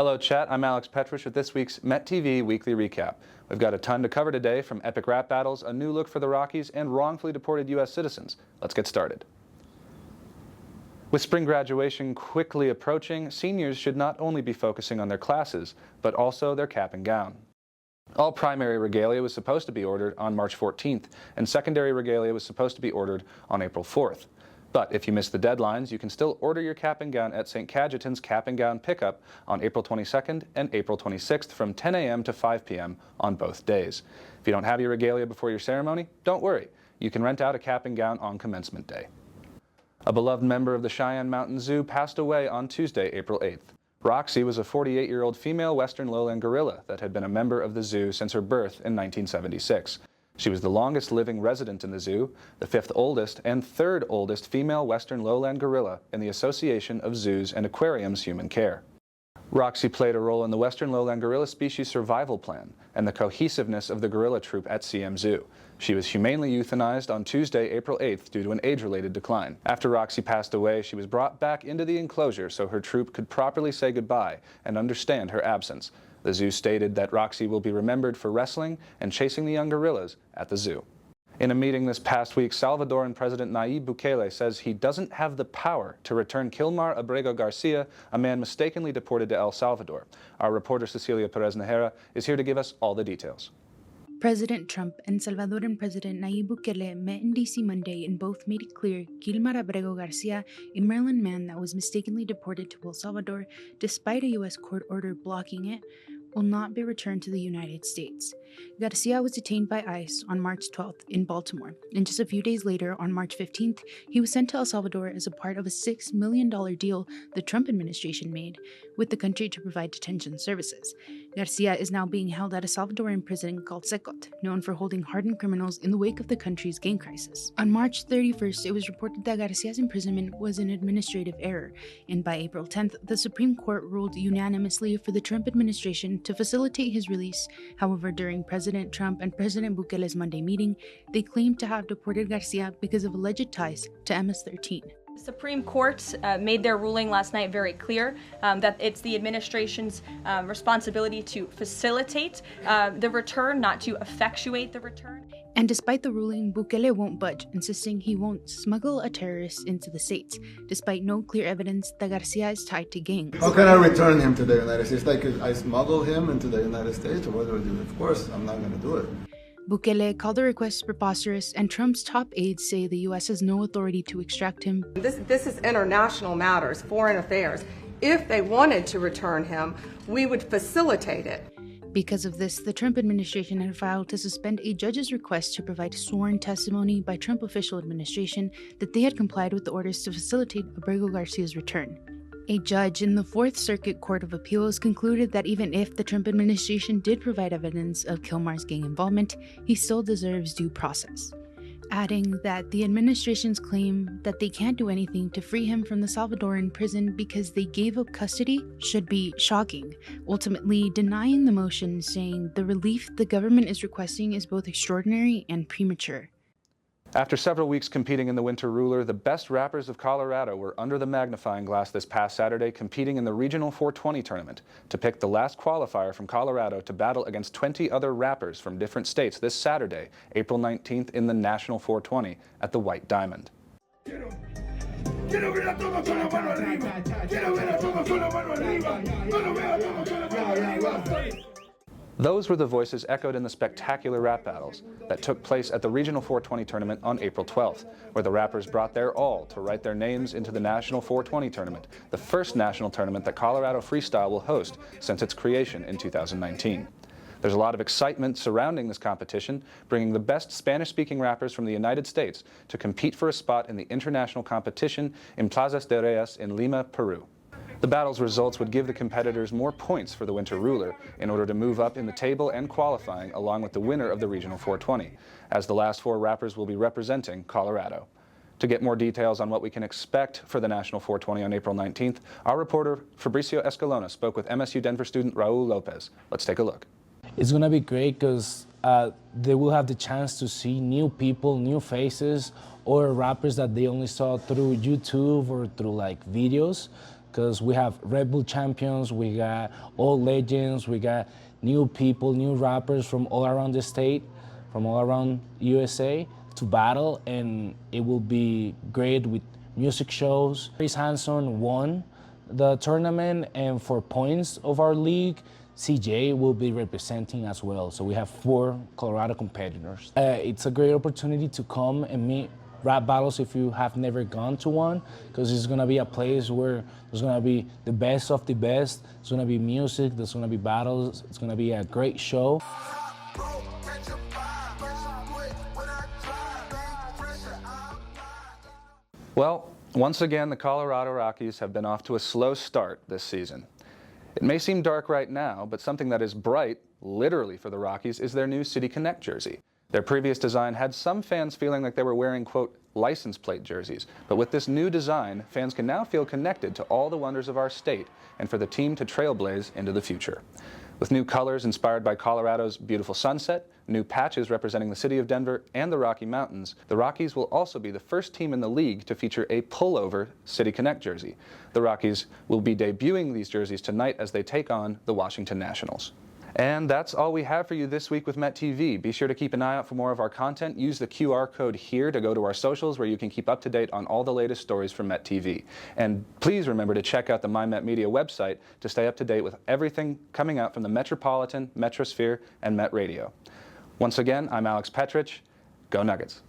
Hello chat, I'm Alex Petrich with this week's Met TV Weekly Recap. We've got a ton to cover today, from epic rap battles, a new look for the Rockies, and wrongfully deported U.S. citizens. Let's get started. With spring graduation quickly approaching, seniors should not only be focusing on their classes, but also their cap and gown. All primary regalia was supposed to be ordered on March 14th, and secondary regalia was supposed to be ordered on April 4th. But if you missed the deadlines, you can still order your cap and gown at St. Cajetan's Cap and Gown Pickup on April 22nd and April 26th from 10 a.m. to 5 p.m. on both days. If you don't have your regalia before your ceremony, don't worry. You can rent out a cap and gown on commencement day. A beloved member of the Cheyenne Mountain Zoo passed away on Tuesday, April 8th. Roxy was a 48-year-old female western lowland gorilla that had been a member of the zoo since her birth in 1976. She was the longest living resident in the zoo, the 5th oldest and 3rd oldest female western lowland gorilla in the Association of Zoos and Aquariums Human Care. Roxy played a role in the western lowland gorilla species survival plan and the cohesiveness of the gorilla troop at CM Zoo. She was humanely euthanized on Tuesday, April 8th due to an age-related decline. After Roxy passed away, she was brought back into the enclosure so her troop could properly say goodbye and understand her absence. The zoo stated that Roxy will be remembered for wrestling and chasing the young gorillas at the zoo. In a meeting this past week, Salvadoran President Nayib Bukele says he doesn't have the power to return Kilmar Abrego Garcia, a man mistakenly deported to El Salvador. Our reporter Cecilia Perez Najera is here to give us all the details. President Trump and Salvadoran President Nayib Bukele met in D.C. Monday and both made it clear Kilmar Abrego Garcia, a Maryland man that was mistakenly deported to El Salvador despite a U.S. court order blocking it, will not be returned to the United States. Garcia was detained by ICE on March 12th in Baltimore, and just a few days later, on March 15th, he was sent to El Salvador as a part of a $6 million deal the Trump administration made with the country to provide detention services. Garcia is now being held at a Salvadoran prison called Secot, known for holding hardened criminals in the wake of the country's gang crisis. On March 31st, it was reported that Garcia's imprisonment was an administrative error, and by April 10th, the Supreme Court ruled unanimously for the Trump administration to facilitate his release. However, during President Trump and President Bukele's Monday meeting, they claimed to have deported Garcia because of alleged ties to MS-13. The Supreme Court made their ruling last night very clear that it's the administration's responsibility to facilitate the return, not to effectuate the return. And despite the ruling, Bukele won't budge, insisting he won't smuggle a terrorist into the States, despite no clear evidence that Garcia is tied to gangs. How can I return him to the United States? Like, I smuggle him into the United States, or what do I do? Of course, I'm not going to do it. Bukele called the request preposterous, and Trump's top aides say the U.S. has no authority to extract him. This is international matters, foreign affairs. If they wanted to return him, we would facilitate it. Because of this, the Trump administration had filed to suspend a judge's request to provide sworn testimony by Trump official administration that they had complied with the orders to facilitate Abrego Garcia's return. A judge in the 4th Circuit Court of Appeals concluded that even if the Trump administration did provide evidence of Kilmar's gang involvement, he still deserves due process, adding that the administration's claim that they can't do anything to free him from the Salvadoran prison because they gave up custody should be shocking, ultimately denying the motion, saying the relief the government is requesting is both extraordinary and premature. After several weeks competing in the Winter Ruler, the best rappers of Colorado were under the magnifying glass this past Saturday, competing in the Regional 420 tournament to pick the last qualifier from Colorado to battle against 20 other rappers from different states this Saturday, April 19th, in the National 420 at the White Diamond. Those were the voices echoed in the spectacular rap battles that took place at the Regional 420 tournament on April 12th, where the rappers brought their all to write their names into the National 420 tournament, the first national tournament that Colorado Freestyle will host since its creation in 2019. There's a lot of excitement surrounding this competition, bringing the best Spanish-speaking rappers from the United States to compete for a spot in the international competition in Plazas de Reyes in Lima, Peru. The battle's results would give the competitors more points for the Winter Ruler in order to move up in the table and qualifying along with the winner of the Regional 420, as the last 4 rappers will be representing Colorado. To get more details on what we can expect for the National 420 on April 19th, our reporter Fabricio Escalona spoke with MSU Denver student Raul Lopez. Let's take a look. It's going to be great because they will have the chance to see new people, new faces, or rappers that they only saw through YouTube or through like videos. because we have Red Bull champions, we got old legends, we got new people, new rappers from all around the state, from all around USA to battle, and it will be great with music shows. Chris Hanson won the tournament, and for points of our league, CJ will be representing as well. So we have 4 Colorado competitors. It's a great opportunity to come and meet rap battles if you have never gone to one, because it's gonna be a place where there's gonna be the best of the best. There's gonna be music, there's gonna be battles, it's gonna be a great show. Well, once again, the Colorado Rockies have been off to a slow start this season. It may seem dark right now, but something that is bright, literally for the Rockies, is their new City Connect jersey. Their previous design had some fans feeling like they were wearing, quote, license plate jerseys. But with this new design, fans can now feel connected to all the wonders of our state and for the team to trailblaze into the future. With new colors inspired by Colorado's beautiful sunset, new patches representing the city of Denver and the Rocky Mountains, the Rockies will also be the first team in the league to feature a pullover City Connect jersey. The Rockies will be debuting these jerseys tonight as they take on the Washington Nationals. And that's all we have for you this week with Met TV. Be sure to keep an eye out for more of our content. Use the QR code here to go to our socials where you can keep up to date on all the latest stories from Met TV. And please remember to check out the MyMet Media website to stay up to date with everything coming out from the Metropolitan, Metrosphere, and Met Radio. Once again, I'm Alex Petrich. Go Nuggets.